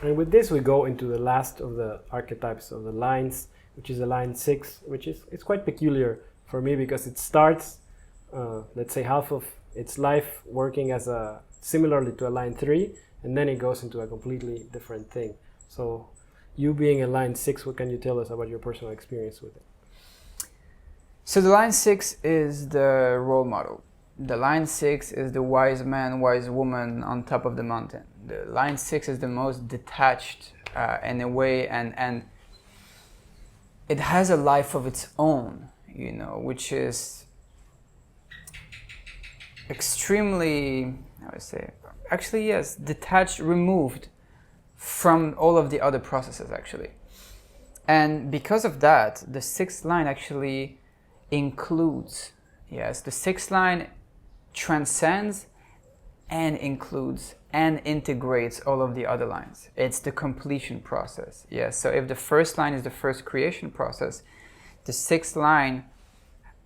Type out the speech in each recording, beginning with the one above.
And with this, we go into the last of the archetypes of the lines, which is the line 6, which is it's quite peculiar for me because it starts, let's say, half of its life working as a similarly to a line 3, and then it goes into a completely different thing. So, you being a line 6, what can you tell us about your personal experience with it? So the line 6 is the role model. The line 6 is the wise man, wise woman on top of the mountain. The line 6 is the most detached in a way, and it has a life of its own, you know, which is extremely, how would I say, actually yes, detached, removed from all of the other processes actually. And because of that, the 6th line actually includes, yes, the 6th line transcends and includes and integrates all of the other lines. It's the completion process, yes. So if the 1st line is the first creation process, the 6th line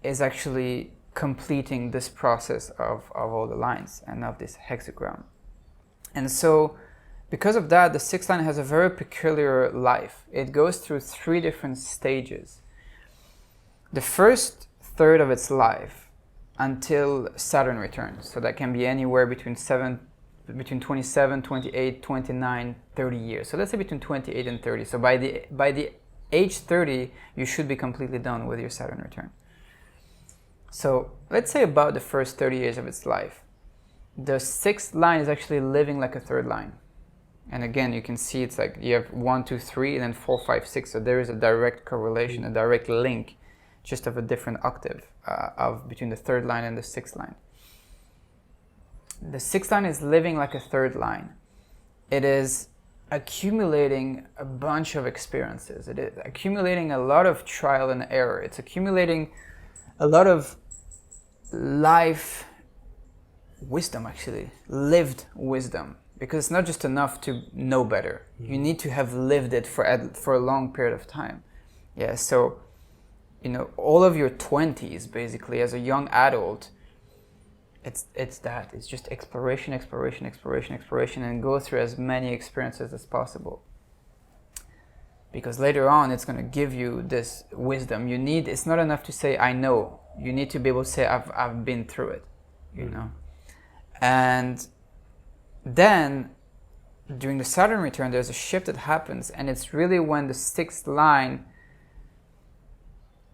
is actually completing this process of all the lines and of this hexagram. And so because of that, the 6th line has a very peculiar life. It goes through 3 different stages. The first third of its life until Saturn returns. So that can be anywhere between 27, 28, 29, 30 years. So let's say between 28 and 30. So by the age 30, you should be completely done with your Saturn return. So let's say about the first 30 years of its life, the 6th line is actually living like a 3rd line. And again, you can see it's like you have 1, 2, 3, and then 4, 5, 6. So there is a direct correlation, a direct link, just of a different octave of between the 3rd line and the 6th line. The 6th line is living like a 3rd line. It is accumulating a bunch of experiences. It is accumulating a lot of trial and error. It's accumulating a lot of life wisdom, actually, lived wisdom. Because it's not just enough to know better. You need to have lived it for a long period of time. Yeah, so, you know, all of your 20s, basically, as a young adult, it's that. It's just exploration, exploration, exploration, exploration, and go through as many experiences as possible. Because later on, it's going to give you this wisdom. It's not enough to say, I know. You need to be able to say, I've been through it, you know. And then, during the Saturn return, there's a shift that happens, and it's really when the 6th line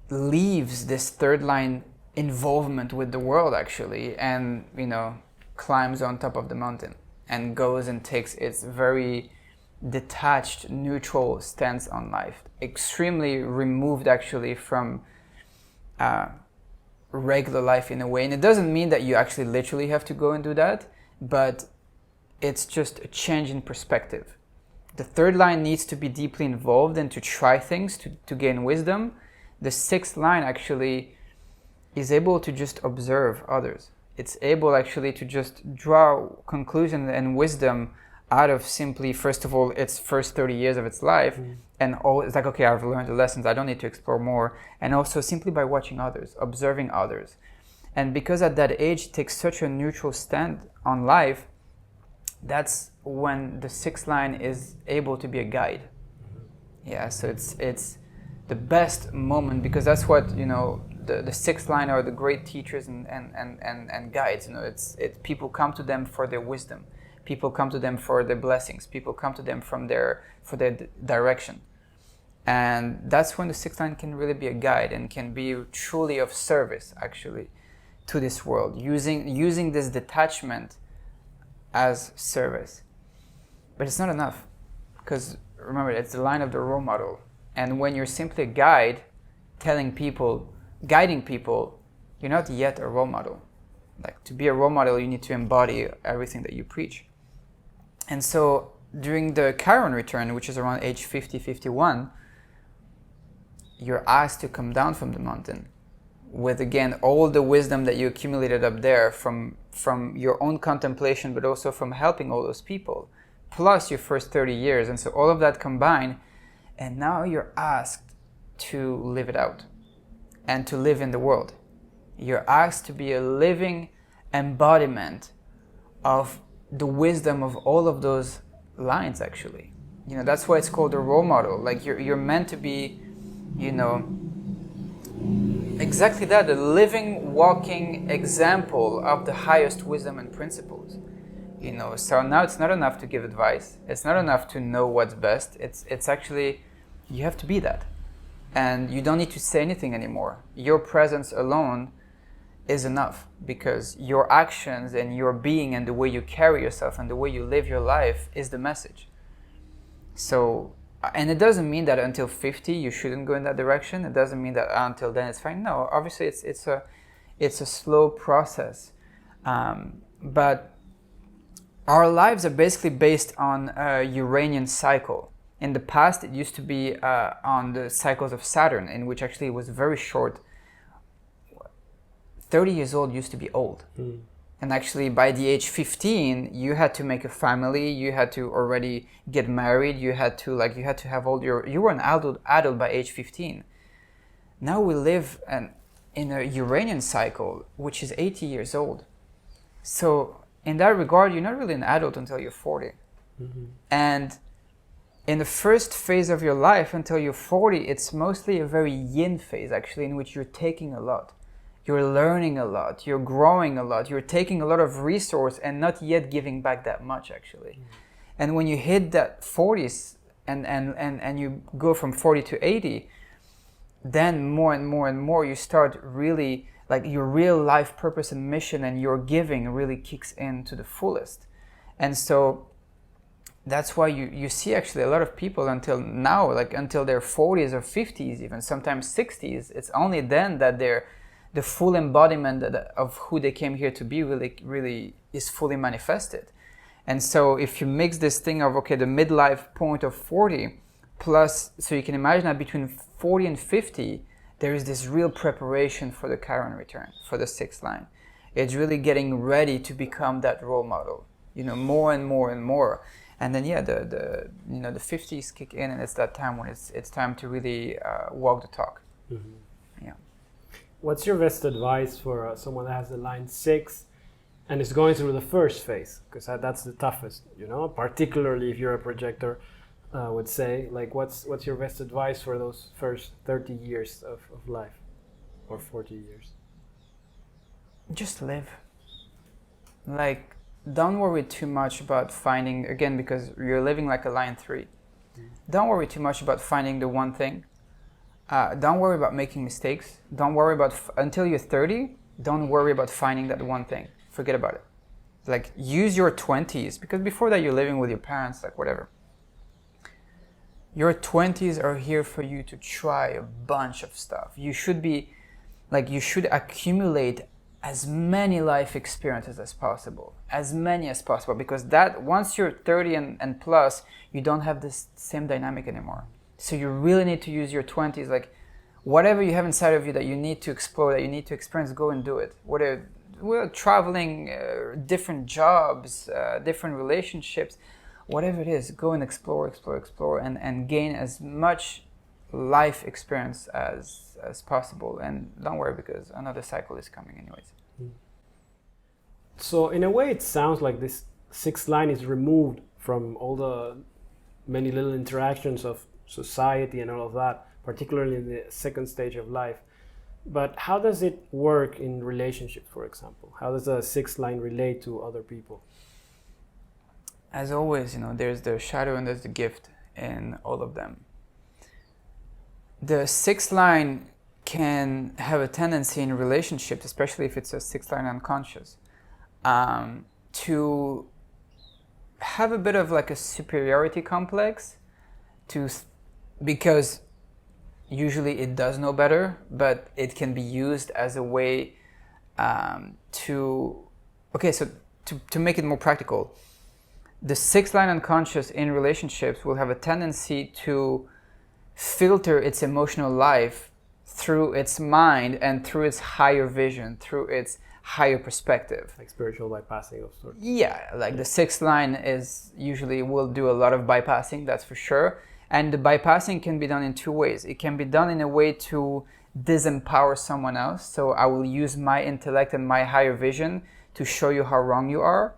leaves this 3rd line involvement with the world, actually, and, you know, climbs on top of the mountain and goes and takes its very detached, neutral stance on life. Extremely removed, actually, from regular life in a way. And it doesn't mean that you actually literally have to go and do that, but it's just a change in perspective. The 3rd line needs to be deeply involved and to try things, to gain wisdom. The 6th line actually is able to just observe others. It's able actually to just draw conclusion and wisdom out of simply, first of all, its first 30 years of its life. And it's like, okay, I've learned the lessons, I don't need to explore more. And also simply by watching others, observing others. And because at that age it takes such a neutral stand on life, that's when the 6th line is able to be a guide. Yeah, so it's the best moment, because that's what, you know, the 6th line are the great teachers and guides. You know, it's people come to them for their wisdom. People come to them for their blessings. People come to them for their direction. And that's when the 6th line can really be a guide and can be truly of service, actually, to this world, using this detachment as service. But it's not enough, because remember, it's the line of the role model. And when you're simply a guide, guiding people, you're not yet a role model. Like, to be a role model, you need to embody everything that you preach. And so during the Chiron return, which is around age 50, 51, you're asked to come down from the mountain with, again, all the wisdom that you accumulated up there from your own contemplation, but also from helping all those people, plus your first 30 years. And so all of that combined, and now you're asked to live it out and to live in the world. You're asked to be a living embodiment of the wisdom of all of those lines, actually. that's why it's called a role model. Like you're meant to be, exactly that, a living, walking example of the highest wisdom and principles. So now it's not enough to give advice. It's not enough to know what's best. It's actually, you have to be that. And you don't need to say anything anymore. Your presence alone is enough, because your actions and your being and the way you carry yourself and the way you live your life is the message. So, and it doesn't mean that until 50 you shouldn't go in that direction. It doesn't mean that until then it's fine. No, obviously it's a slow process. But our lives are basically based on a Uranian cycle. In the past, it used to be on the cycles of Saturn, in which actually it was very short. 30 years old used to be old. And actually by the age 15, you had to make a family, you had to already get married, you had to have you were an adult by age 15. Now we live in a Uranian cycle, which is 80 years old. So in that regard, you're not really an adult until you're 40. And in the first phase of your life, until you're 40, it's mostly a very yin phase, actually, in which you're taking a lot. You're learning a lot, you're growing a lot, you're taking a lot of resource and not yet giving back that much, actually. And when you hit that 40s and you go from 40 to 80, then more and more and more you start really, like your real life purpose and mission and your giving really kicks in to the fullest. And so that's why you see actually a lot of people until now, like until their 40s or 50s, even sometimes 60s, it's only then that the full embodiment of who they came here to be really is fully manifested. And so if you mix this thing of, the midlife point of 40 plus, so you can imagine that between 40 and 50, there is this real preparation for the Chiron return, for the sixth line. It's really getting ready to become that role model, more and more and more. And then, the 50s kick in, and it's that time when it's time to really walk the talk. Yeah. What's your best advice for someone that has the line 6 and is going through the first phase? Because that's the toughest, particularly if you're a projector, would say. Like, what's your best advice for those first 30 years of life, or 40 years? Just live. Like, don't worry too much about finding, again, because you're living like a line 3. Don't worry too much about finding the one thing. Don't worry about making mistakes. Don't worry about, until you're 30, don't worry about finding that one thing. Forget about it. Like, use your 20s, because before that you're living with your parents, like whatever. Your 20s are here for you to try a bunch of stuff. You should accumulate as many life experiences as possible, because that, once you're 30 and plus, you don't have this same dynamic anymore. So you really need to use your 20s, like whatever you have inside of you that you need to explore, that you need to experience, go and do it. Whether we're traveling, different jobs, different relationships, whatever it is, go and explore, and gain as much life experience as possible. And don't worry, because another cycle is coming anyways. So in a way, it sounds like this sixth line is removed from all the many little interactions of society and all of that, particularly in the second stage of life. But how does it work in relationships, for example? How does a sixth line relate to other people? As always, there's the shadow and there's the gift in all of them. The sixth line can have a tendency in relationships, especially if it's a sixth line unconscious, to have a bit of like a superiority complex, because usually it does know better, but it can be used as a way to make it more practical. The sixth line unconscious in relationships will have a tendency to filter its emotional life through its mind and through its higher vision, through its higher perspective. Like spiritual bypassing of sorts. Yeah, like the sixth line will do a lot of bypassing, that's for sure. And the bypassing can be done in two ways. It can be done in a way to disempower someone else. So I will use my intellect and my higher vision to show you how wrong you are.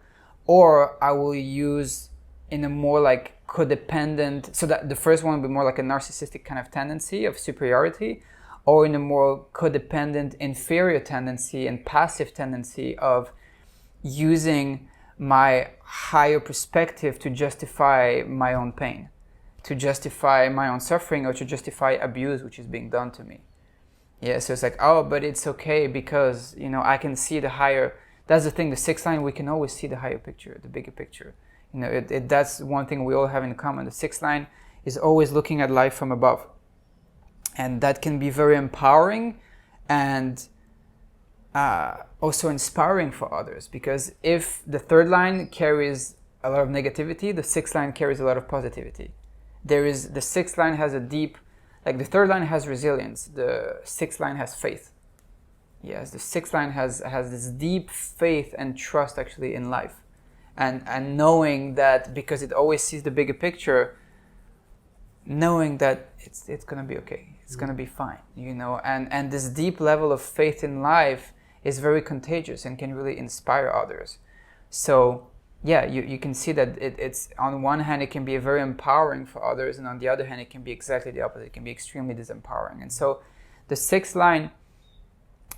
Or I will use in a more like codependent, so that the first one would be more like a narcissistic kind of tendency of superiority, or in a more codependent inferior tendency and passive tendency of using my higher perspective to justify my own pain, to justify my own suffering, or to justify abuse which is being done to me. Yeah, so it's like, oh, but it's okay because, you know, I can see the higher. That's the thing, the sixth line, we can always see the higher picture, the bigger picture. You know, that's one thing we all have in common. The sixth line is always looking at life from above. And that can be very empowering and also inspiring for others. Because if the third line carries a lot of negativity, the sixth line carries a lot of positivity. The sixth line has a deep, like the third line has resilience, the sixth line has faith. Yes, the sixth line has this deep faith and trust actually in life. And knowing that, because it always sees the bigger picture, knowing that it's gonna be okay, it's gonna be fine, you know, and this deep level of faith in life is very contagious and can really inspire others. So yeah, you can see that it's on one hand it can be very empowering for others, and on the other hand it can be exactly the opposite. It can be extremely disempowering. And so the sixth line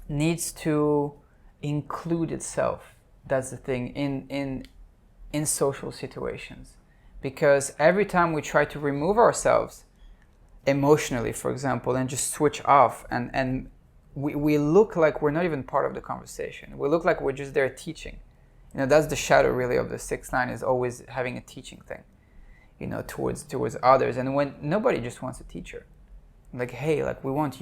needs to include itself. That's the thing in social situations, because every time we try to remove ourselves emotionally, for example, and just switch off, and we look like we're not even part of the conversation. We look like we're just there teaching. You know, that's the shadow really of the sixth line, is always having a teaching thing, you know, towards others. And when nobody just wants a teacher, like, hey, like we want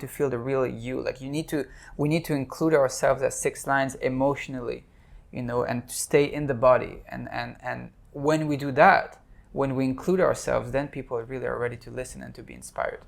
to feel the real you. Like we need to include ourselves as six lines emotionally, you know, and to stay in the body. And when we do that, when we include ourselves, then people really are ready to listen and to be inspired.